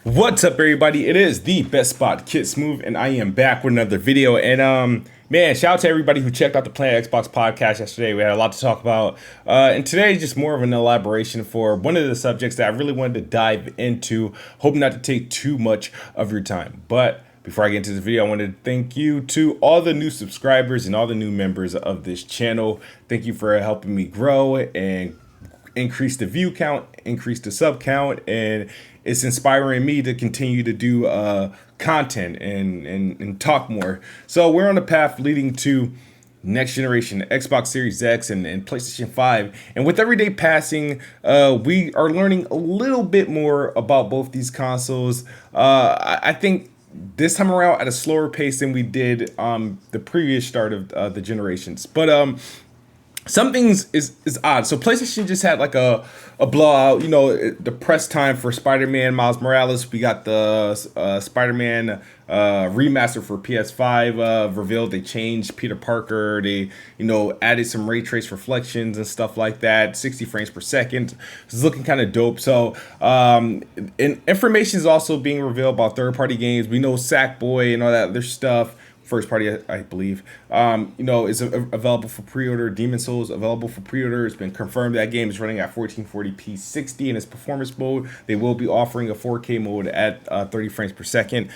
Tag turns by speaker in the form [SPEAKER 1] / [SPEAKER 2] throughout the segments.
[SPEAKER 1] What's up, everybody? It is the Best Spot Kid Smooth, and I am back with another video. And man, shout out to everybody who checked out the Planet Xbox podcast yesterday. We had a lot to talk about, and today is just more of an elaboration for one of the subjects that I really wanted to dive into. Hope not to take too much of your time, but before I get into the video, I want to thank you to all the new subscribers and all the new members of this channel. Thank you for helping me grow and increase the view count, increase the sub count, and it's inspiring me to continue to do content and talk more. So we're on a path leading to next generation Xbox Series X and PlayStation 5. And with every day passing, we are learning a little bit more about both these consoles. I think this time around at a slower pace than we did the previous start of the generations. But some things is odd. So PlayStation just had like a blowout. You know, the press time for Spider-Man Miles Morales. We got the Spider-Man remaster for PS5 revealed. They changed Peter Parker. They added some ray trace reflections and stuff like that. 60 frames per second. It's looking kind of dope. So and information is also being revealed about third-party games. We know Sackboy and all that other stuff. First party, I believe, is available for pre-order. Demon Souls available for pre-order. It's been confirmed that game is running at 1440p 60 in its performance mode. They will be offering a 4K mode at 30 frames per second.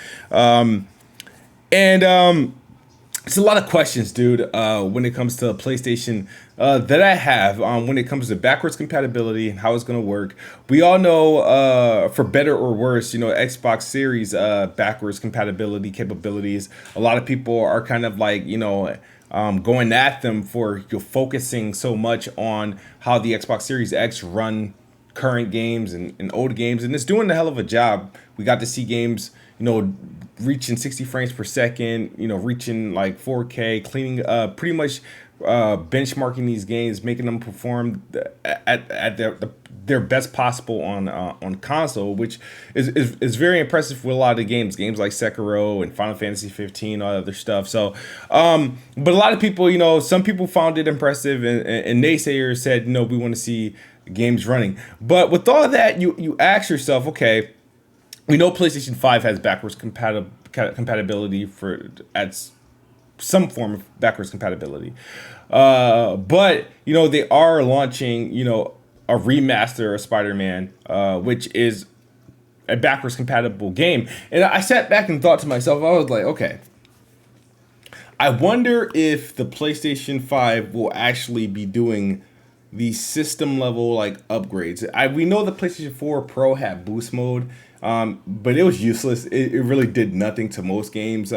[SPEAKER 1] It's a lot of questions, dude, when it comes to PlayStation that I have when it comes to backwards compatibility and how it's going to work. We all know, for better or worse, Xbox Series backwards compatibility capabilities. A lot of people are kind of like, going at them for focusing so much on how the Xbox Series X run current games and old games. And it's doing a hell of a job. We got to see games, reaching 60 frames per second, reaching like 4K, cleaning pretty much benchmarking these games, making them perform at their best possible on console, which is very impressive with a lot of the games like Sekiro and Final Fantasy 15, all that other stuff. So, but a lot of people, some people found it impressive, and naysayers said, we want to see games running. But with all that, you ask yourself, okay, we know PlayStation 5 has backwards compatibility at some form of backwards compatibility. But, they are launching, a remaster of Spider-Man, which is a backwards compatible game. And I sat back and thought to myself, I was like, okay, I wonder if the PlayStation 5 will actually be doing the system level like upgrades. We know the PlayStation 4 Pro had boost mode, but it was useless. It really did nothing to most games,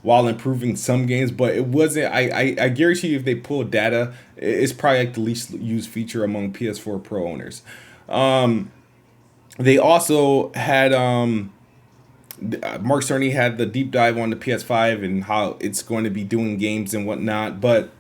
[SPEAKER 1] while improving some games. But it wasn't. I guarantee you, if they pull data, it's probably like the least used feature among PS4 Pro owners. They also had Mark Cerny had the deep dive on the PS5 and how it's going to be doing games and whatnot, but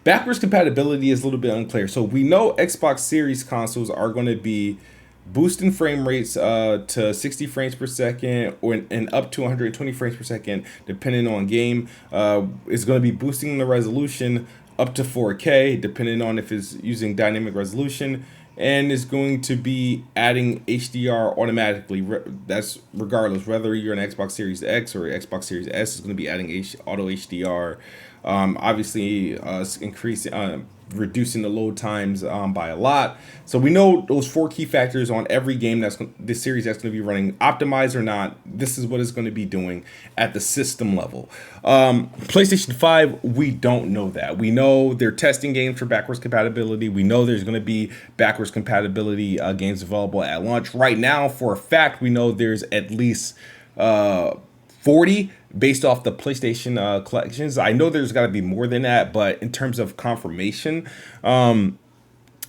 [SPEAKER 1] backwards compatibility is a little bit unclear. So we know Xbox Series consoles are going to be boosting frame rates to 60 frames per second and up to 120 frames per second, depending on game. It's going to be boosting the resolution up to 4K, depending on if it's using dynamic resolution. And is going to be adding HDR automatically. That's regardless whether you're an Xbox Series X or Xbox Series S. Is going to be adding auto HDR. Obviously, reducing the load times by a lot. So we know those 4 key factors on every game this series that's going to be running, optimized or not. This is what it's going to be doing at the system level. PlayStation 5, we don't know that. We know they're testing games for backwards compatibility. We know there's going to be backwards compatibility games available at launch. Right now, for a fact, we know there's at least 40 based off the PlayStation collections. I know there's got to be more than that, but in terms of confirmation,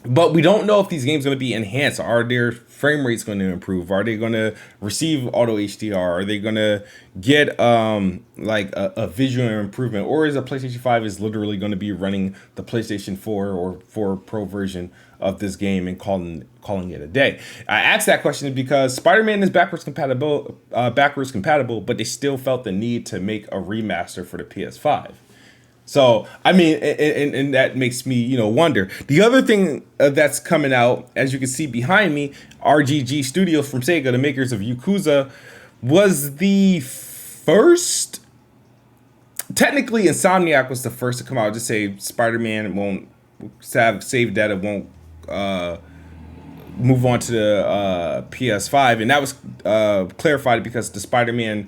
[SPEAKER 1] but we don't know if these games are going to be enhanced. Are their frame rates going to improve? Are they going to receive auto HDR? Are they going to get like a visual improvement? Or is a PlayStation 5 is literally going to be running the PlayStation 4 or 4 Pro version of this game and calling it a day? I asked that question because Spider-Man is backwards compatible, but they still felt the need to make a remaster for the PS5. So, I mean, and that makes me, wonder. The other thing that's coming out, as you can see behind me, RGG Studios from Sega, the makers of Yakuza, was the first. Technically, Insomniac was the first to come out. Just say Spider-Man won't have save data, won't move on to the PS5, and that was clarified because the Spider-Man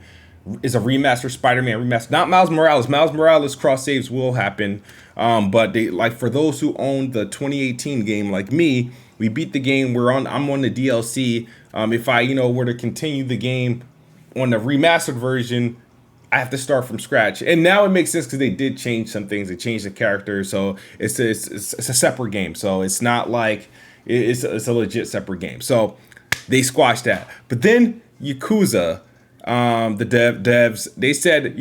[SPEAKER 1] is a remaster, Spider-Man remaster, not Miles Morales. Miles Morales cross saves will happen, but they, like, for those who own the 2018 game, like me, we beat the game. I'm on the DLC. If I were to continue the game on the remastered version, I have to start from scratch. And now it makes sense because they did change some things. They changed the character, so it's a separate game. So it's not like it's a legit separate game. So they squashed that. But then Yakuza, the devs, they said,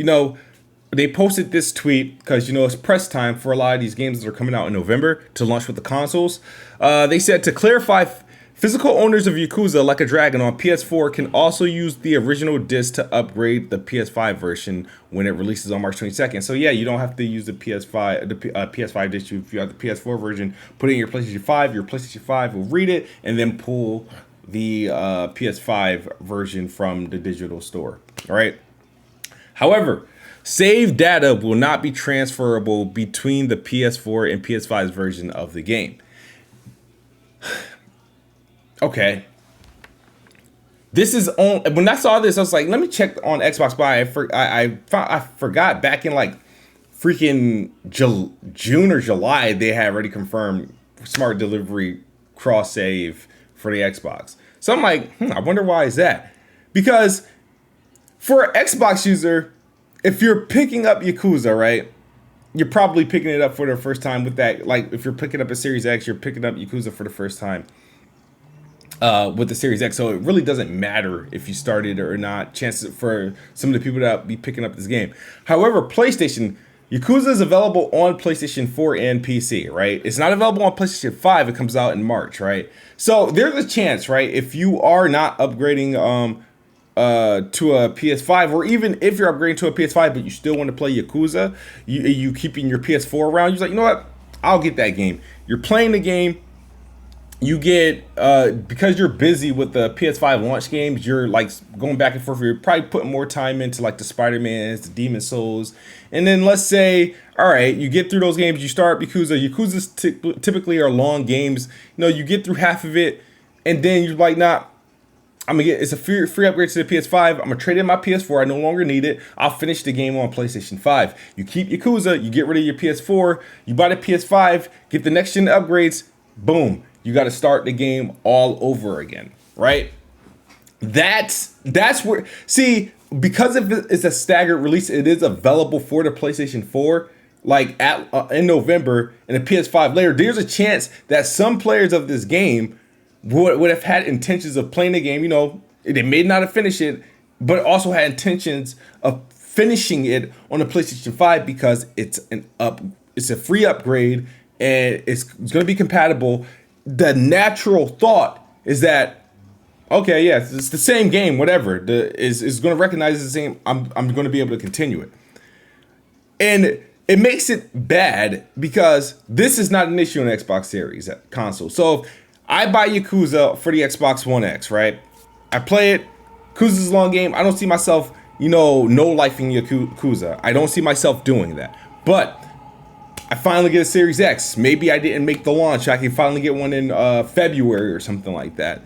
[SPEAKER 1] they posted this tweet because, it's press time for a lot of these games that are coming out in November to launch with the consoles. They said, to clarify, physical owners of Yakuza Like a Dragon on PS4 can also use the original disc to upgrade the PS5 version when it releases on March 22nd. So yeah, you don't have to use the PS5 disc. If you have the PS4 version, put it in your PlayStation 5. Your PlayStation 5 will read it and then pull the PS5 version from the digital store. All right. However, save data will not be transferable between the PS4 and PS5's version of the game. Okay. This is on. When I saw this, I was like, let me check on Xbox. But I forgot back in like freaking June or July, they had already confirmed smart delivery cross save for the Xbox. So I'm like, I wonder why is that? Because for an Xbox user, if you're picking up Yakuza, right, you're probably picking it up for the first time with that. Like, if you're picking up a Series X, you're picking up Yakuza for the first time with the Series X. So it really doesn't matter if you started or not. Chances for some of the people that be picking up this game. However, PlayStation, Yakuza is available on PlayStation 4 and PC, right? It's not available on PlayStation 5. It comes out in March, right? So there's a chance, right? If you are not upgrading to a PS5, or even if you're upgrading to a PS5 but you still want to play Yakuza, you keeping your PS4 around, you're like, you know what? I'll get that game. You're playing the game. You get, because you're busy with the PS5 launch games, you're like going back and forth. You're probably putting more time into like the Spider-Mans, the Demon Souls. And then let's say, all right, you get through those games, you start Yakuza. Yakuza's typically are long games. You get through half of it, and then you're like, nah, it's a free upgrade to the PS5. I'm gonna trade in my PS4. I no longer need it. I'll finish the game on PlayStation 5. You keep Yakuza, you get rid of your PS4, you buy the PS5, get the next gen upgrades, boom. You got to start the game all over again, right? That's where, see, because if it's a staggered release, it is available for the PlayStation 4, like in November, and the PS5 later. There's a chance that some players of this game would have had intentions of playing the game. They may not have finished it, but also had intentions of finishing it on the PlayStation 5 because it's a free upgrade and it's going to be compatible. The natural thought is that, okay, yeah, it's the same game, whatever. Is going to recognize the same. I'm going to be able to continue it, and it makes it bad because this is not an issue on Xbox Series console. So if I buy Yakuza for the Xbox One X, right? I play it. Yakuza's a long game. I don't see myself, no-lifing Yakuza. I don't see myself doing that, but I finally get a Series X. Maybe I didn't make the launch. I can finally get one in February or something like that.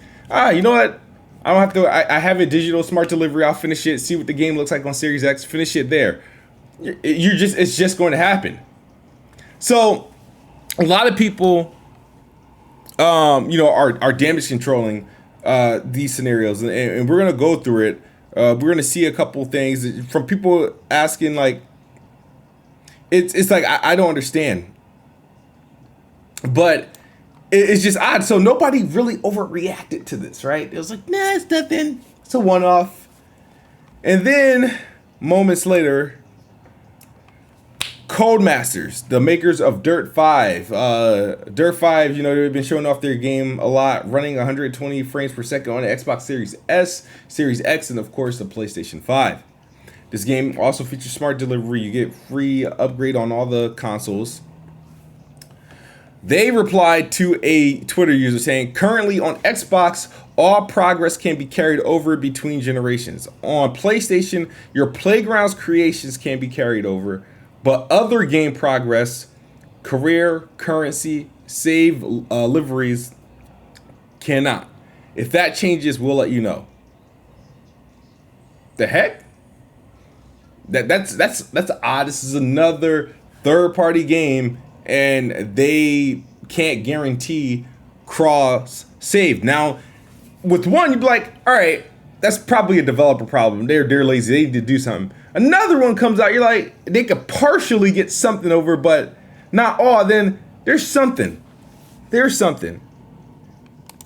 [SPEAKER 1] You know what? I don't have to. I have a digital smart delivery. I'll finish it. See what the game looks like on Series X. Finish it there. It's just going to happen. So a lot of people, are damage controlling these scenarios, and we're gonna go through it. We're gonna see a couple things from people asking like. It's like, I don't understand. But it's just odd. So nobody really overreacted to this, right? It was like, nah, it's nothing. It's a one-off. And then, moments later, Codemasters, the makers of Dirt 5. Dirt 5, they've been showing off their game a lot, running 120 frames per second on the Xbox Series S, Series X, and of course the PlayStation 5. This game also features smart delivery. You get free upgrade on all the consoles. They replied to a Twitter user saying, currently on Xbox, all progress can be carried over between generations. On PlayStation, your Playground's creations can be carried over, but other game progress, career, currency, save liveries cannot. If that changes, we'll let you know. The heck? That's odd. This is another third-party game, and they can't guarantee cross save. Now, with one, you'd be like, all right, that's probably a developer problem. They're lazy. They need to do something. Another one comes out, you're like, they could partially get something over, but not all. Then there's something. There's something.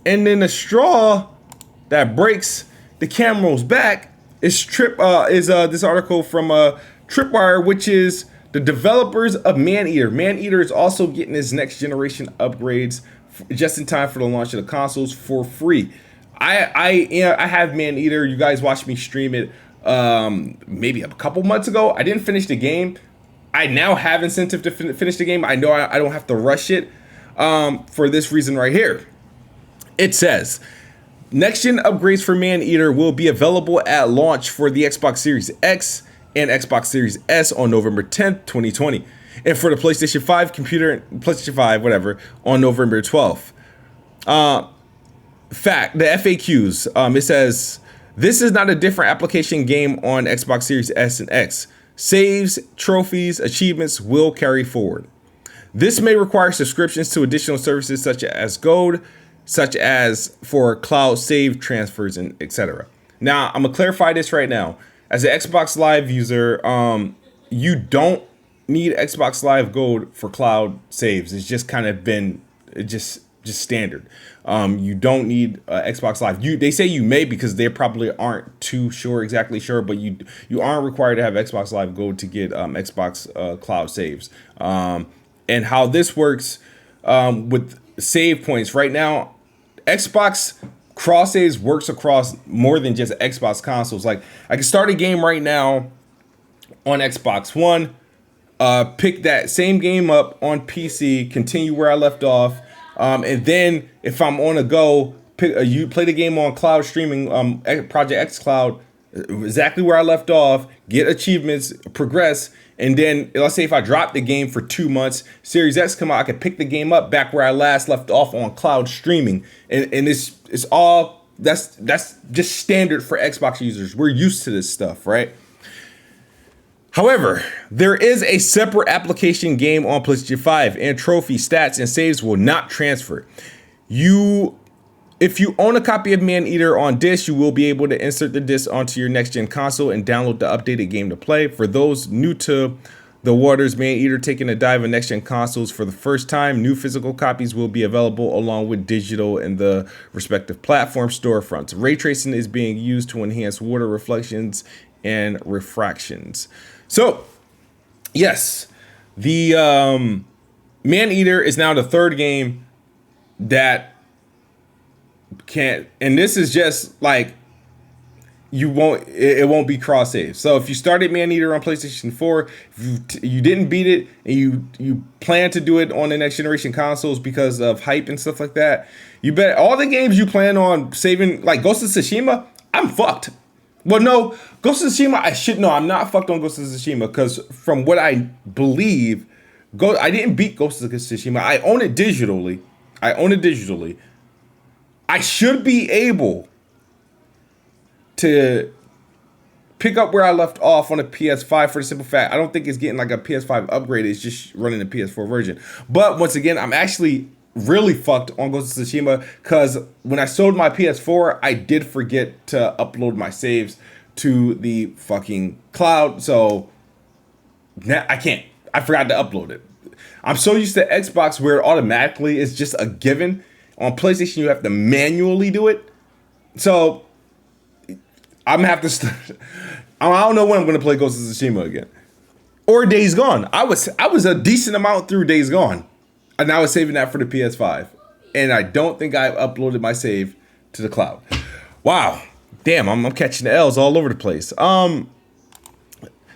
[SPEAKER 1] And then the straw that breaks the camel's back is this article from Tripwire, which is the developers of Maneater. Maneater is also getting his next generation upgrades just in time for the launch of the consoles for free. I have Maneater. You guys watched me stream it maybe a couple months ago. I didn't finish the game. I now have incentive to finish the game. I know I don't have to rush it for this reason right here. It says, next-gen upgrades for Maneater will be available at launch for the Xbox Series X and Xbox Series S on November 10th, 2020. And for the PlayStation 5 PlayStation 5, whatever, on November 12th. The FAQs, it says, this is not a different application game on Xbox Series S and X. Saves, trophies, achievements will carry forward. This may require subscriptions to additional services such as Gold, such as for cloud save transfers and etc. Now, I'm gonna clarify this right now. As an Xbox Live user, you don't need Xbox Live Gold for cloud saves. It's just kind of been just standard. You don't need Xbox Live. They say you may because they probably aren't exactly sure, but you aren't required to have Xbox Live Gold to get Xbox cloud saves. And how this works with save points right now, Xbox cross saves works across more than just Xbox consoles. Like, I can start a game right now on Xbox One, pick that same game up on PC, continue where I left off, and then if I'm on a go, you play the game on cloud streaming, Project X Cloud, exactly where I left off, get achievements, progress, and then let's say if I drop the game for 2 months, Series X come out, I can pick the game up back where I last left off on cloud streaming, and it's all that's just standard for Xbox users. We're used to this stuff, right? However, there is a separate application game on PlayStation 5, and trophy stats and saves will not transfer. If you own a copy of Maneater on disc, you will be able to insert the disc onto your next-gen console and download the updated game to play. For those new to the waters, Maneater taking a dive on next-gen consoles for the first time, new physical copies will be available along with digital in the respective platform storefronts. Ray tracing is being used to enhance water reflections and refractions. So, yes, the Maneater is now the third game that can't, and this is just like it won't be cross save. So if you started Maneater on PlayStation 4, if you didn't beat it and you plan to do it on the next generation consoles because of hype and stuff like that, you bet all the games you plan on saving, like Ghost of Tsushima, I'm fucked. Well, no, Ghost of Tsushima, I'm not fucked on Ghost of Tsushima because from what I believe, I didn't beat Ghost of Tsushima. I own it digitally. I should be able to pick up where I left off on a PS5 for the simple fact I don't think it's getting like a PS5 upgrade. It's just running the PS4 version. But once again, I'm actually really fucked on Ghost of Tsushima because when I sold my PS4, I did forget to upload my saves to the fucking cloud. So now I can't. I forgot to upload it. I'm so used to Xbox where automatically it's just a given. On PlayStation, you have to manually do it. So I'm gonna have to I don't know when I'm gonna play Ghost of Tsushima again. Or Days Gone. I was a decent amount through Days Gone. And I was saving that for the PS5. And I don't think I've uploaded my save to the cloud. Wow. Damn, I'm catching the L's all over the place.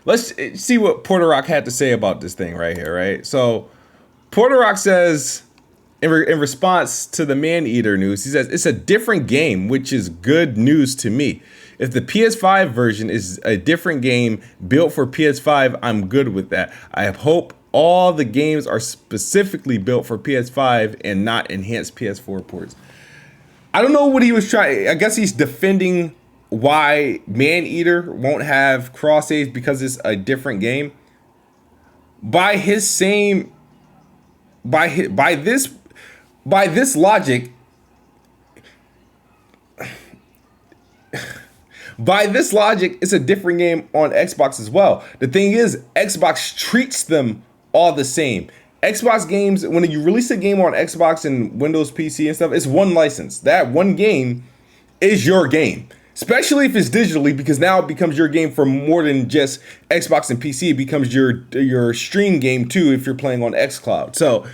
[SPEAKER 1] let's see what Porter Rock had to say about this thing right here, right? So Porter Rock says, in response to the Maneater news, he says, it's a different game, which is good news to me. If the PS5 version is a different game built for PS5, I'm good with that. I hope all the games are specifically built for PS5 and not enhanced PS4 ports. I don't know what he was trying. I guess he's defending why Maneater won't have cross saves because it's a different game. By this logic, it's a different game on Xbox as well. The thing is, Xbox treats them all the same. Xbox games, when you release a game on Xbox and Windows PC and stuff, it's one license. That one game is your game, especially if it's digitally, because now it becomes your game for more than just Xbox and PC. It becomes your stream game too if you're playing on xCloud. So,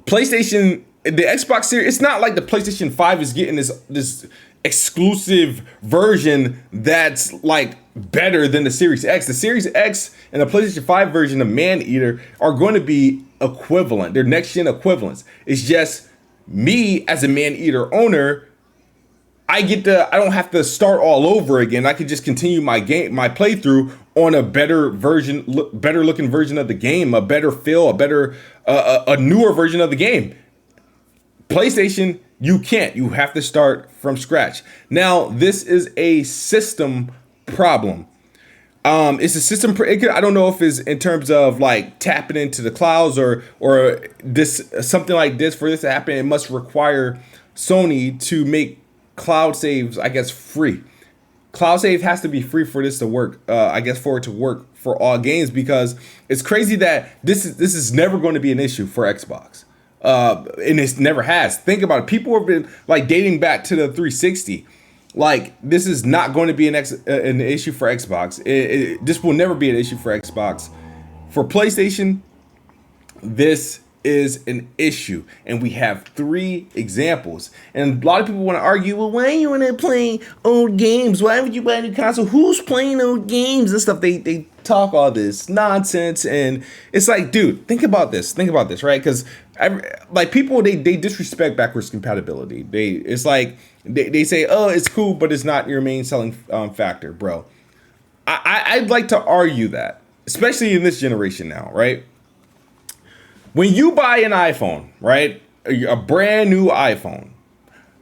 [SPEAKER 1] PlayStation, the Xbox Series, it's not like the PlayStation 5 is getting this exclusive version that's like better than the Series X. The Series X and the PlayStation 5 version of Maneater are going to be equivalent. They're next gen equivalents. It's just me as a Maneater owner, I don't have to start all over again. I could just continue my playthrough on a better looking version of the game, a better feel, a newer version of the game. PlayStation, you can't. You have to start from scratch. Now, this is a system problem. It's a system. I don't know if it's in terms of like tapping into the clouds or this something like this. For this to happen, it must require Sony to make cloud saves, I guess, free. Cloud save has to be free for this to work. I guess for it to work for all games, because it's crazy that this is never going to be an issue for Xbox. And it never has. Think about it. People have been like dating back to the 360. Like, this is not going to be an issue for Xbox. This will never be an issue for Xbox. For PlayStation, this is an issue, and we have 3 examples. And a lot of people want to argue, well, why are you want to play old games? Why would you buy a new console? Who's playing old games and stuff? They talk all this nonsense, and it's like, dude, think about this, right? Because like people, they disrespect backwards compatibility. They say, oh, it's cool, but it's not your main selling factor, bro. I'd like to argue that, especially in this generation now, right? When you buy an iPhone, right, a brand new iPhone,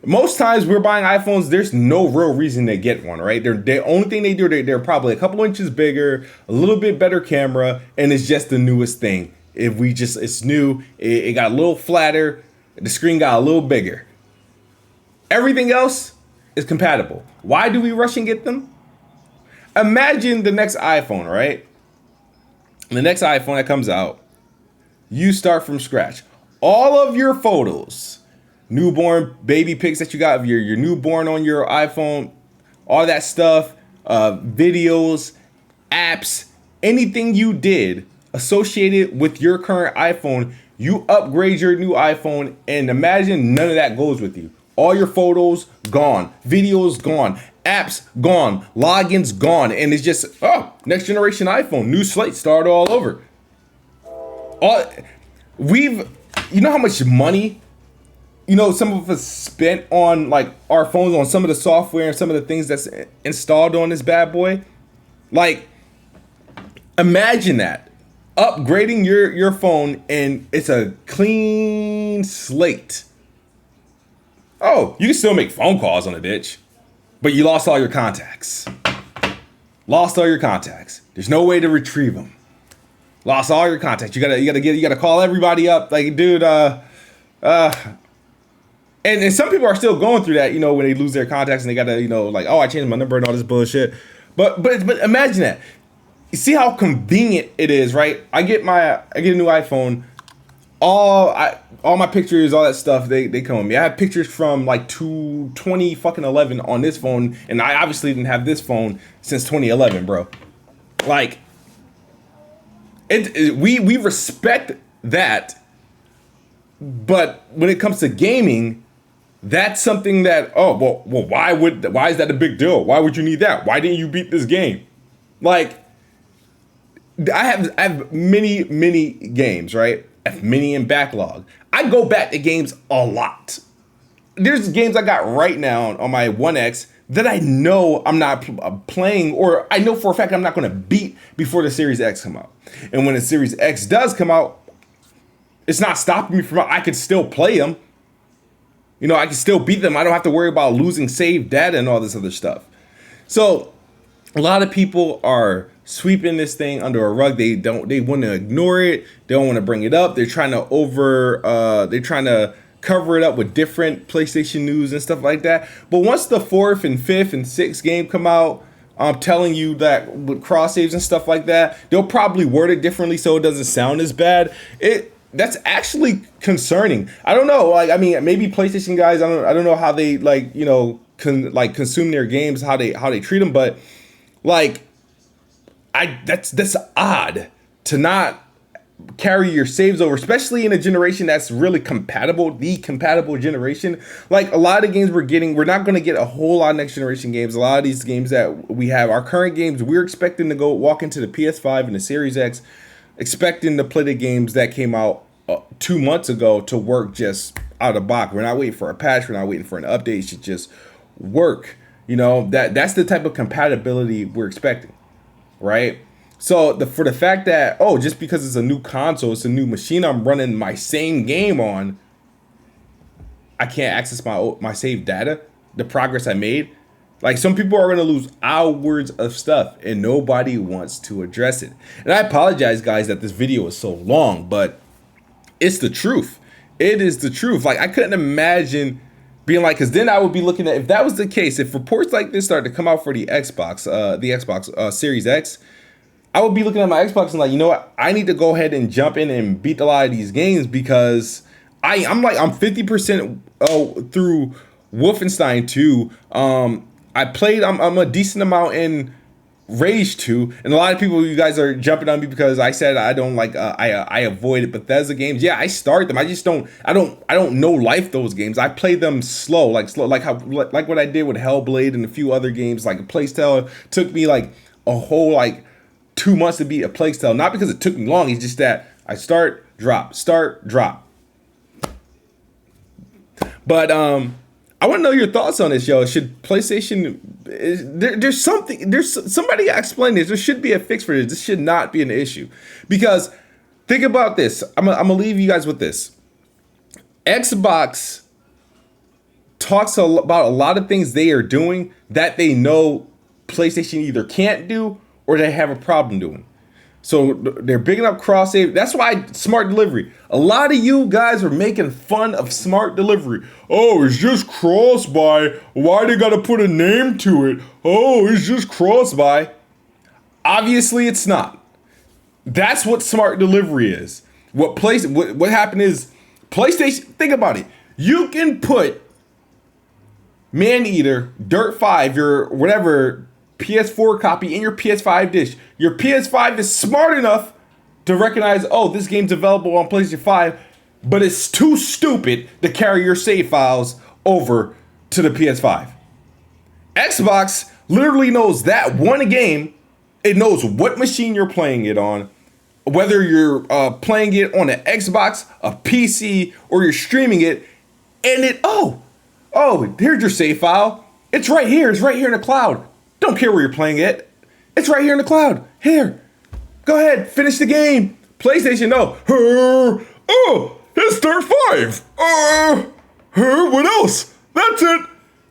[SPEAKER 1] most times we're buying iPhones, there's no real reason to get one, right? The only thing they do, they're probably a couple inches bigger, a little bit better camera, and it's just the newest thing. It's new, it got a little flatter, the screen got a little bigger. Everything else is compatible. Why do we rush and get them? Imagine the next iPhone, right? The next iPhone that comes out, you start from scratch. All of your photos, newborn baby pics that you got of your newborn on your iPhone, all that stuff, videos, apps, anything you did associated with your current iPhone, you upgrade your new iPhone, and imagine none of that goes with you. All your photos gone, videos gone, apps gone, logins gone, and it's just, oh, next generation iPhone, new slate, start all over. You know how much money, some of us spent on like our phones, on some of the software and some of the things that's installed on this bad boy. Like, imagine that, upgrading your phone and it's a clean slate. Oh, you can still make phone calls on a bitch, but you lost all your contacts. There's no way to retrieve them. Lost all your contacts. You gotta call everybody up. Like, dude, and some people are still going through that, when they lose their contacts and they gotta, like, oh, I changed my number and all this bullshit. But imagine that. You see how convenient it is, right? I get a new iPhone. All my pictures, all that stuff, they come with me. I have pictures from like 2011 on this phone, and I obviously didn't have this phone since 2011, bro. Like, we respect that, but when it comes to gaming, that's something that, why is that a big deal? Why would you need that? Why didn't you beat this game? Like, I have many games, right? I have many in backlog. I go back to games a lot. There's games I got right now on my 1X that I know I'm not playing, or I know for a fact I'm not going to beat before the Series X come out. And when the Series X does come out, it's not stopping me from, I can still play them. You know, I can still beat them. I don't have to worry about losing save data and all this other stuff. So a lot of people are sweeping this thing under a rug. They want to ignore it. They don't want to bring it up. They're trying to cover it up with different PlayStation news and stuff like that. But once the 4th and 5th and 6th game come out, I'm telling you that with cross saves and stuff like that, they'll probably word it differently so it doesn't sound as bad. That's actually concerning. I don't know. Like, I mean, maybe PlayStation guys, I don't know how they consume their games, how they treat them, but like, that's odd to not carry your saves over, especially in a generation that's really compatible, the compatible generation. Like, a lot of games we're not going to get a whole lot of next generation games. A lot of these games that we have, our current games, we're expecting to go walk into the PS5 and the Series X, expecting to play the games that came out 2 months ago to work just out of the box. We're not waiting for a patch. We're not waiting for an update. It should just work. You know, that's the type of compatibility we're expecting, right? So for the fact that, just because it's a new console, it's a new machine I'm running my same game on, I can't access my saved data, the progress I made. Like, some people are going to lose hours of stuff and nobody wants to address it. And I apologize, guys, that this video is so long, but it's the truth. It is the truth. Like, I couldn't imagine being like, because then I would be looking at, if that was the case, if reports like this started to come out for the Xbox Series X, I would be looking at my Xbox and like, you know what? I need to go ahead and jump in and beat a lot of these games, because I'm 50% through Wolfenstein 2. I'm a decent amount in Rage 2, and a lot of people, you guys are jumping on me because I said I don't like I avoided Bethesda games. Yeah, I start them. I just don't know life those games. I play them slow, like what I did with Hellblade and a few other games. Like, a playstyle took me like a whole 2 months to beat a playstyle. Not because it took me long. It's just that I start, drop. But I want to know your thoughts on this, yo. Should PlayStation? There's somebody explain this. There should be a fix for this. This should not be an issue, because think about this. I'm gonna leave you guys with this. Xbox talks about a lot of things they are doing that they know PlayStation either can't do or they have a problem doing. So they're bigging up cross save. That's why smart delivery. A lot of you guys are making fun of smart delivery. Oh, it's just cross buy. Why they gotta put a name to it? Oh, it's just cross buy. Obviously, it's not. That's what smart delivery is. What happened is PlayStation. Think about it. You can put Maneater, Dirt 5, your whatever PS4 copy in your PS5 disk. Your PS5 is smart enough to recognize, this game's available on PlayStation 5, but it's too stupid to carry your save files over to the PS5. Xbox literally knows that one game. It knows what machine you're playing it on, whether you're playing it on an Xbox, a PC, or you're streaming it, and here's your save file. It's right here. It's right here in the cloud. Don't care where you're playing it. It's right here in the cloud. Here. Go ahead. Finish the game. PlayStation, no. It's Dirt 5. What else? That's it.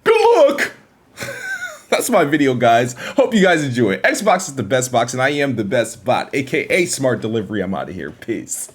[SPEAKER 1] Good luck. That's my video, guys. Hope you guys enjoy it. Xbox is the best box, and I am the best bot, aka Smart Delivery. I'm out of here. Peace.